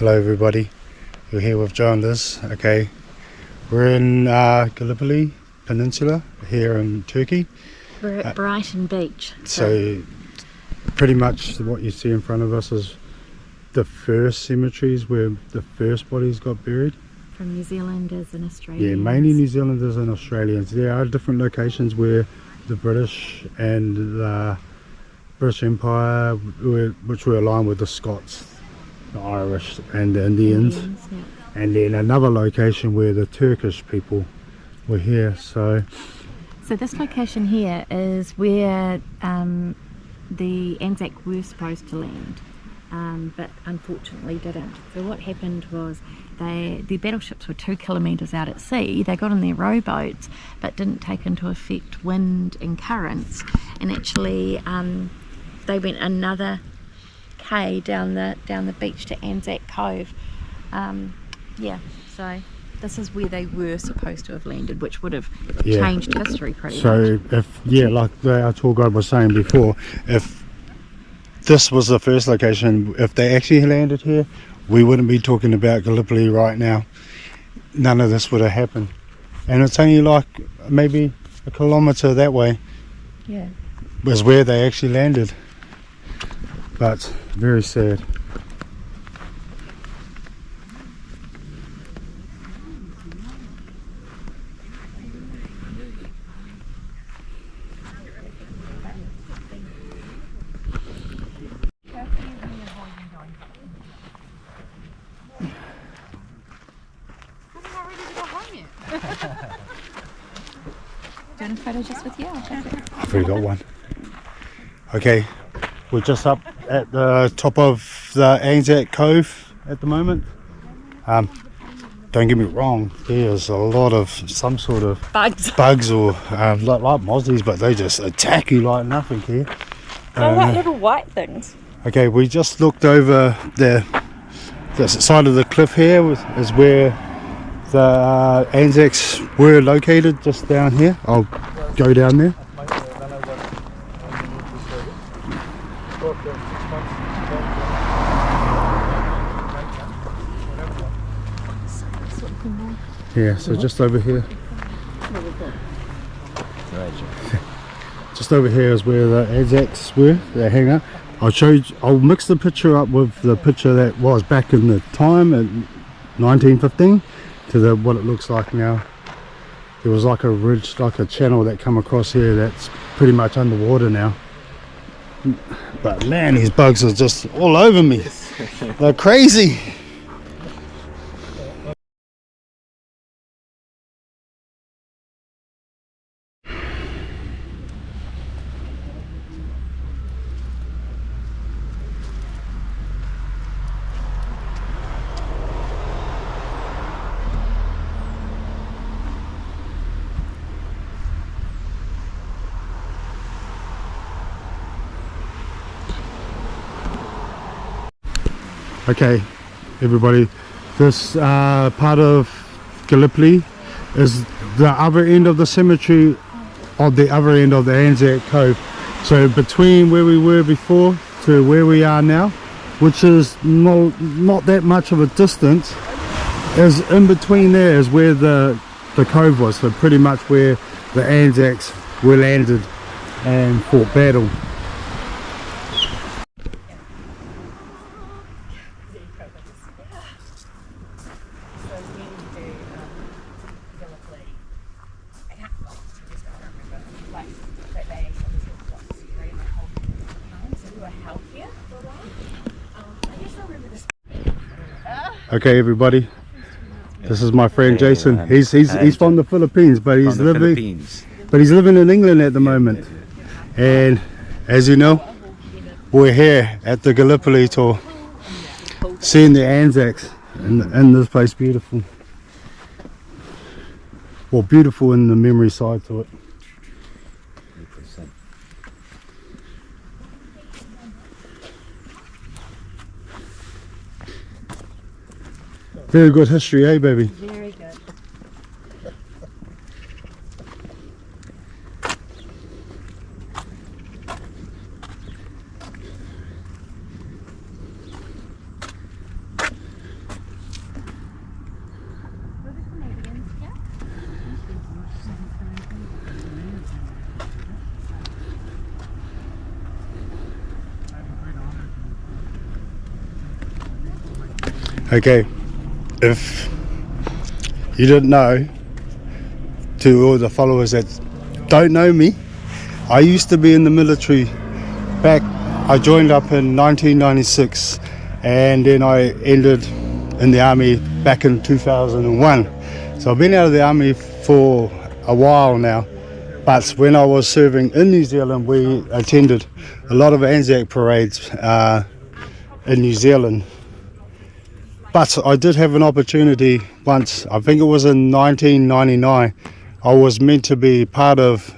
Hello everybody, you're here with Joe and Liz. Okay, we're in Gallipoli Peninsula here in Turkey. We're at Brighton Beach. So pretty much what you see in front of us is the first cemeteries where the first bodies got buried. From New Zealanders and Australians. Yeah, mainly New Zealanders and Australians. There are different locations where the British and the British Empire, which were aligned with the Scots, the Irish and the Indians. Yeah. And then another location where the Turkish people were here. So this location here is where the Anzac were supposed to land, but unfortunately didn't. So what happened was the battleships were 2 kilometres out at sea. They got in their rowboats but didn't take into effect wind and currents, and actually they went another K down the beach to Anzac Cove. So this is where they were supposed to have landed, which would have changed history pretty much. So like our tour guide was saying before, if this was the first location, if they actually landed here, we wouldn't be talking about Gallipoli right now. None of this would have happened. And it's only like maybe a kilometre that way. Yeah. Was where they actually landed. But very sad. Do you want a photo just with you? I'll take it. I've already got one. Okay, we're just up at the top of the Anzac Cove at the moment. Don't get me wrong, there's a lot of some sort of bugs or like mozzies, but they just attack you like nothing here. Like little white things. Okay, we just looked over the side of the cliff here is where the Anzacs were located, just down here. I'll go down there. Yeah, so just over here. Just over here is where the Anzacs were. They hang out. I'll mix the picture up with the picture that was back in the time at 1915 to what it looks like now. There was like a ridge, like a channel that come across here that's pretty much underwater now. But man, these bugs are just all over me. They're crazy. Okay, everybody, this part of Gallipoli is the other end of the cemetery, on the other end of the Anzac Cove. So between where we were before to where we are now, which is not that much of a distance, is in between there is where the cove was. So pretty much where the Anzacs were landed and fought battle. Okay, everybody, this is my friend Jason. He's from the Philippines, but he's living in England at the moment. And as you know, we're here at the Gallipoli tour, seeing the Anzacs, and this place beautiful. Well, beautiful in the memory side to it. Very good history, eh, baby? Very good. Okay, if you didn't know, to all the followers that don't know me, I used to be in the military back. I joined up in 1996 and then I ended in the army back in 2001. So I've been out of the army for a while now, but when I was serving in New Zealand, we attended a lot of Anzac parades in New Zealand. But I did have an opportunity once, I think it was in 1999, I was meant to be part of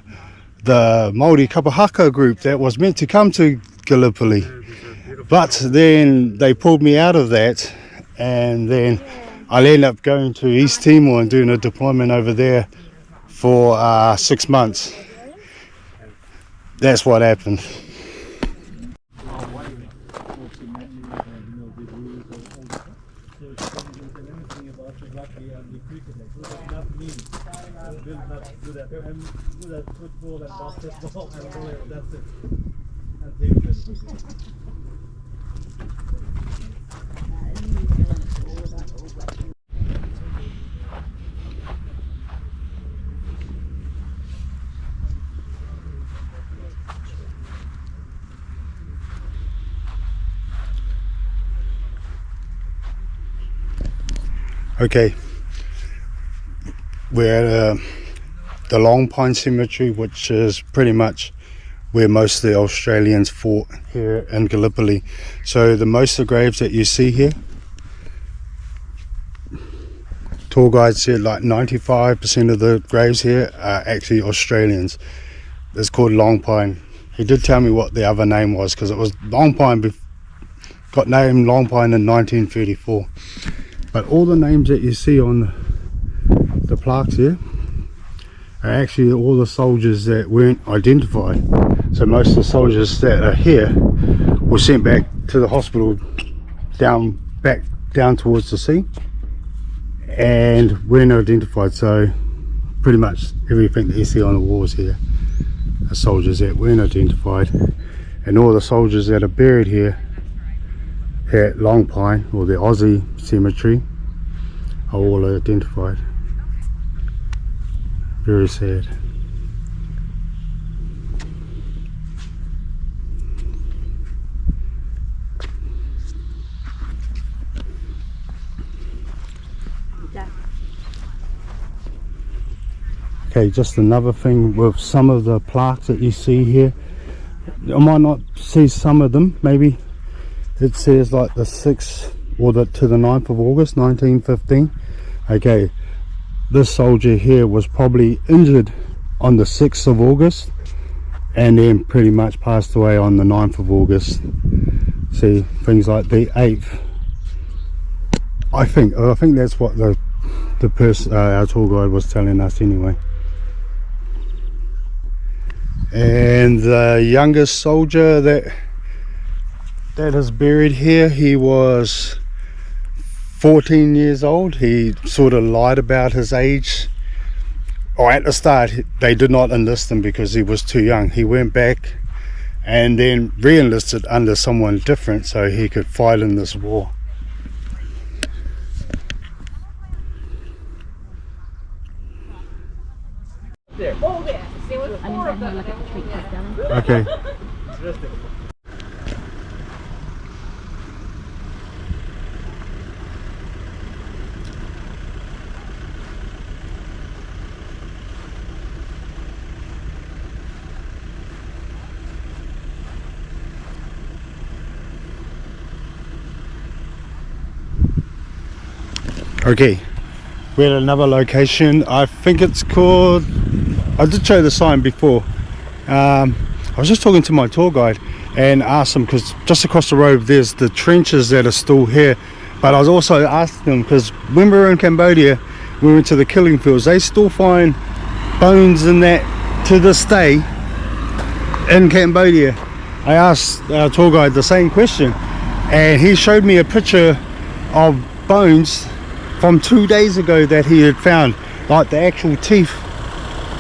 the Māori Kapahaka group that was meant to come to Gallipoli. But then they pulled me out of that, and then I ended up going to East Timor and doing a deployment over there for 6 months. That's what happened. Okay, we're at the Long Pine Cemetery, which is pretty much where most of the Australians fought here in Gallipoli. So the most of the graves that you see here, tour guide said like 95% of the graves here are actually Australians. It's called Long Pine. He did tell me what the other name was, because it was Long Pine, got named Long Pine in 1934. But all the names that you see on the plaques here are actually all the soldiers that weren't identified. So most of the soldiers that are here were sent back to the hospital back down towards the sea and weren't identified. So pretty much everything that you see on the walls here are soldiers that weren't identified, and all the soldiers that are buried here at Long Pine, or the Aussie cemetery, are all identified. Very sad. Okay, just another thing with some of the plaques that you see here, I might not see some of them, maybe it says like the 6th or to the 9th of August 1915. Okay, this soldier here was probably injured on the 6th of August and then pretty much passed away on the 9th of August. See, things like the 8th. I think that's what the person, our tour guide, was telling us anyway. And the youngest soldier that is buried here, he was 14 years old. He sort of lied about his age, or at the start they did not enlist him because he was too young. He went back and then re-enlisted under someone different so he could fight in this war. Okay. Okay, we're at another location. I think it's called, I did show the sign before. I was just talking to my tour guide and asked him, because just across the road there's the trenches that are still here, but I was also asking him, because when we were in Cambodia, we went to the killing fields, they still find bones in that to this day in Cambodia. I asked our tour guide the same question and he showed me a picture of bones from 2 days ago that he had found, like the actual teeth,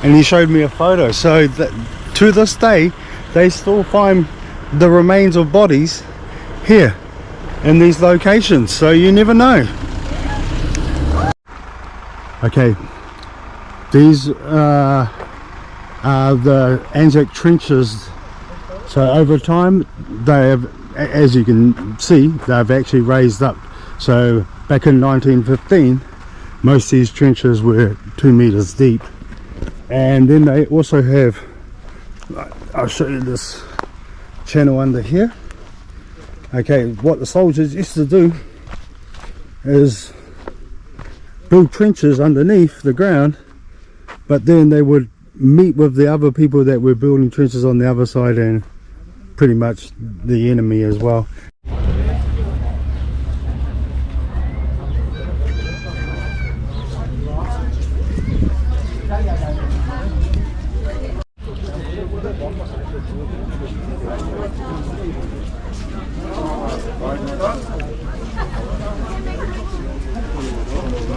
and he showed me a photo. So that to this day they still find the remains of bodies here in these locations, so you never know. Okay, these are the Anzac trenches. So over time they have, as you can see, they've actually raised up. So back in 1915 most of these trenches were 2 meters deep, and then they also have, I'll show you this channel under here. Okay, what the soldiers used to do is build trenches underneath the ground, but then they would meet with the other people that were building trenches on the other side, and pretty much the enemy as well.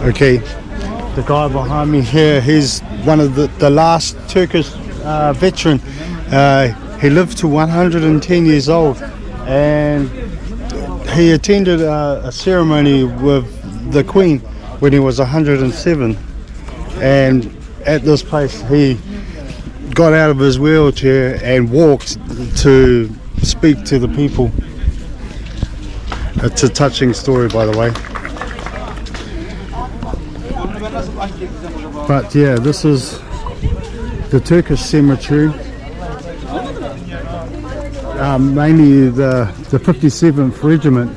Okay, the guy behind me here, he's one of the last Turkish veteran. He lived to 110 years old, and he attended a ceremony with the Queen when he was 107, and at this place he got out of his wheelchair and walked to speak to the people. It's a touching story, by the way. But yeah, this is the Turkish cemetery, mainly the 57th Regiment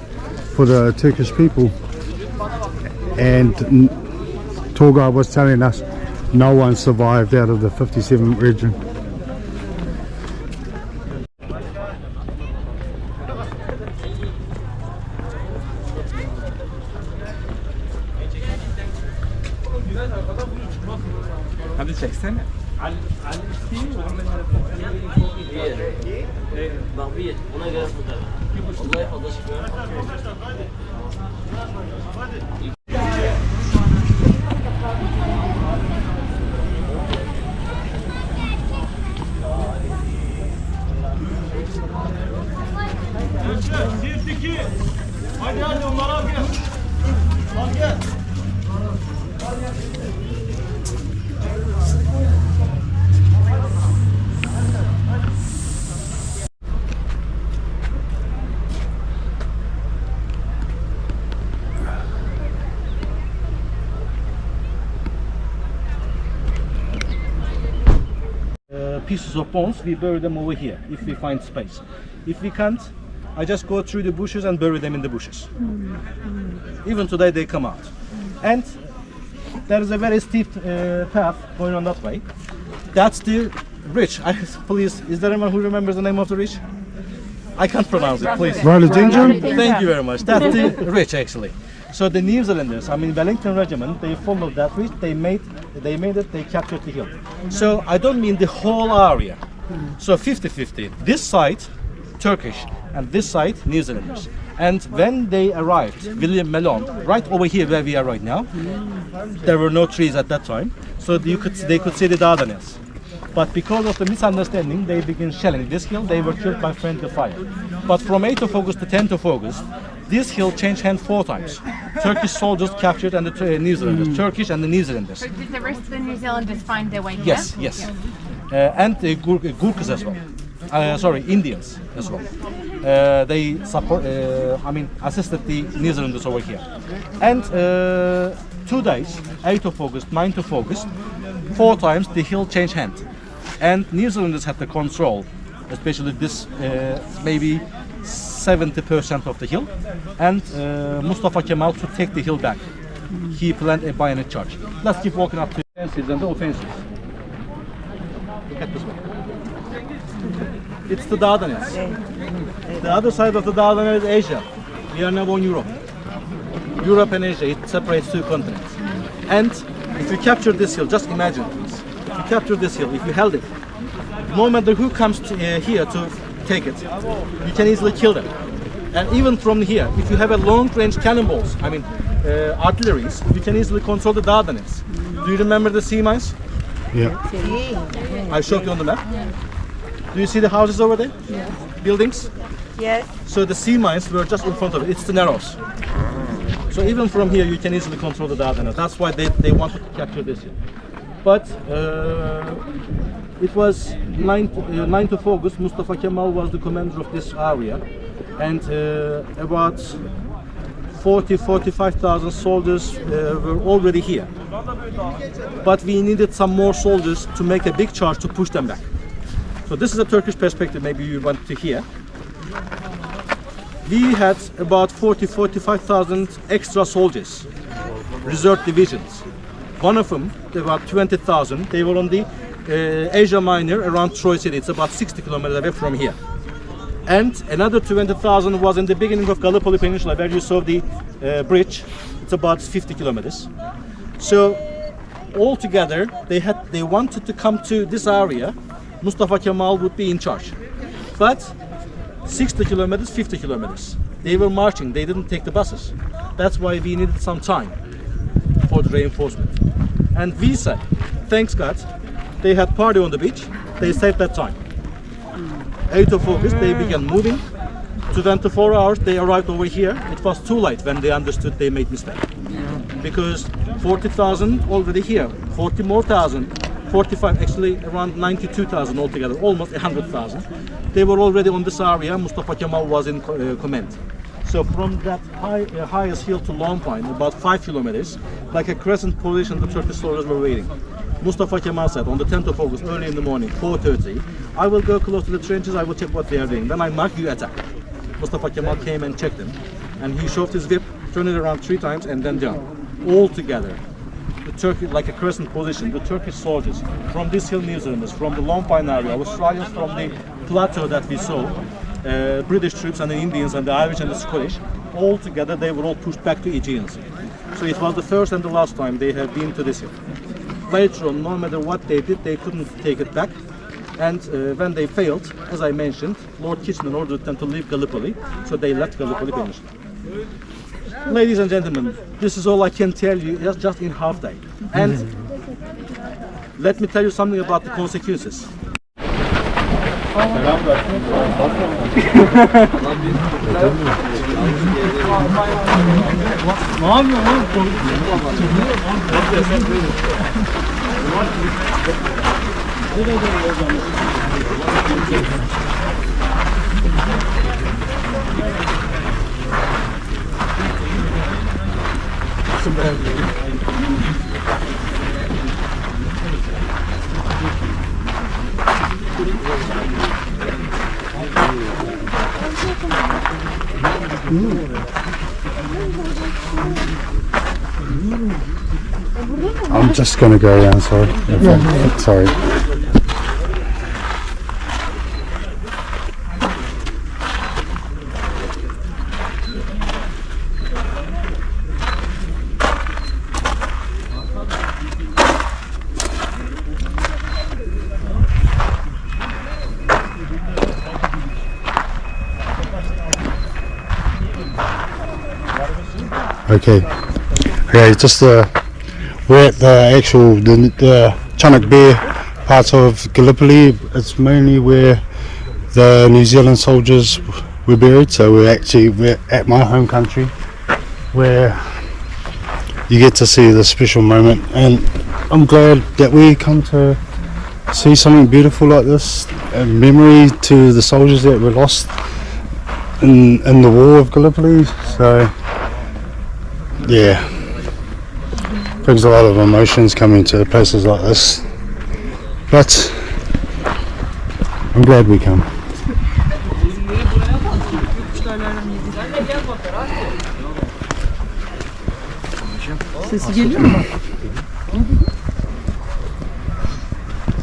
for the Turkish people, and tour guide was telling us no one survived out of the 57th Regiment. Hadi çeksene. Bak bir ona göre fotoğraf. Olay fazla çıkıyor. Hadi onlara al gel. Al gel. Pieces of bones, we bury them over here if we find space. If we can't, I just go through the bushes and bury them in the bushes. Even today they come out. And there is a very steep path going on that way. That's the ridge. Please, is there anyone who remembers the name of the ridge? I can't pronounce it, please. Rhododendron? Thank you very much. That's the ridge actually. So the New Zealanders, I mean Wellington Regiment, they followed that ridge, they made it, they captured the hill. So I don't mean the whole area. So 50-50. This side, Turkish, and this side, New Zealanders. And when they arrived, William Mellon, right over here where we are right now, there were no trees at that time, so they could see the Dardanelles. But because of the misunderstanding, they began shelling this hill. They were killed by friendly fire. But from 8th of August to 10th of August, this hill changed hands 4 times. Turkish soldiers captured and the New Zealanders, Turkish and the New Zealanders. But did the rest of the New Zealanders find their way here? Yes, yes. And the Gurkhas as well. Sorry, Indians as well. They support, assisted the New Zealanders over here. And 2 days, 8th of August, 9th of August, 4 times the hill changed hand. And New Zealanders had the control, especially this maybe 70% of the hill. And Mustafa Kemal to take the hill back. He planned a bayonet charge. Let's keep walking up to the offensives and the offensives. Look at this one. It's the Dardanelles. The other side of the Dardanelles is Asia. We are now on Europe. Europe and Asia, it separates 2 continents. And if you capture this hill, just imagine please. If you capture this hill, if you held it, no matter who comes to, here to take it, you can easily kill them. And even from here, if you have a long-range cannonballs, artilleries, you can easily control the Dardanelles. Do you remember the sea mines? Yeah. I showed you on the map. Do you see the houses over there? Yeah. Buildings? Yes. So the sea mines were just in front of it. It's the Narrows. So even from here, you can easily control the Dardanelles. That's why they wanted to capture this here. But it was 9th of August. Mustafa Kemal was the commander of this area, and about 45,000 soldiers were already here. But we needed some more soldiers to make a big charge to push them back. So this is a Turkish perspective, maybe you want to hear. We had about 45,000 extra soldiers, reserve divisions. One of them, about 20,000, they were on the Asia Minor around Troy City. It's about 60 kilometers away from here. And another 20,000 was in the beginning of Gallipoli Peninsula, where you saw the bridge. It's about 50 kilometers. So altogether, they wanted to come to this area. Mustafa Kemal would be in charge. But 60 kilometers, 50 kilometers. They were marching, they didn't take the buses. That's why we needed some time for the reinforcement. And we said, thanks God, they had party on the beach, they saved that time. 8th of August, they began moving. 24 hours, they arrived over here. It was too late when they understood they made mistake. Because 40,000 already here, 40 more thousand, 45, actually around 92,000 altogether, almost 100,000. They were already on this area. Mustafa Kemal was in command. So from that highest hill to Long Pine, about 5 kilometers, like a crescent position, the Turkish soldiers were waiting. Mustafa Kemal said on the 10th of August, early in the morning, 4:30, I will go close to the trenches, I will check what they are doing. Then I mark, you attack. Mustafa Kemal came and checked them. And he shoved his whip, turned it around 3 times, and then down. All together. The Turkey, like a crescent position, the Turkish soldiers from this hill, New Zealanders, from the Long Pine area, Australians from the plateau that we saw, British troops and the Indians and the Irish and the Scottish, all together they were all pushed back to Aegean Sea. So it was the first and the last time they have been to this hill. Later on, no matter what they did, they couldn't take it back. And when they failed, as I mentioned, Lord Kitchener ordered them to leave Gallipoli, so they left Gallipoli Peninsula. Ladies and gentlemen, this is all I can tell you just in half day. And let me tell you something about the consequences. I'm just going to go around, sorry. Sorry. Okay, just we're at the actual the Chunuk Bair parts of Gallipoli. It's mainly where the New Zealand soldiers were buried, so we're at my home country where you get to see the special moment, and I'm glad that we come to see something beautiful like this, a memory to the soldiers that were lost in the war of Gallipoli. So yeah, brings a lot of emotions coming to places like this, but I'm glad we come.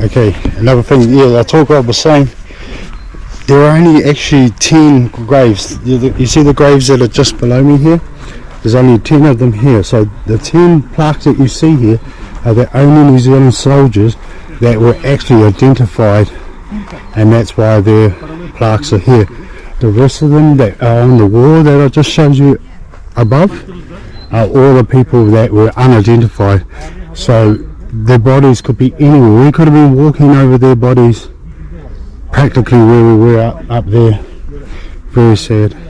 Okay, another thing, I talk about was saying there are only actually 10 graves. You see the graves that are just below me here? There's only 10 of them here, so the 10 plaques that you see here are the only New Zealand soldiers that were actually identified, and that's why their plaques are here. The rest of them that are on the wall that I just showed you above are all the people that were unidentified, so their bodies could be anywhere. We could have been walking over their bodies practically where we were up there, Very sad.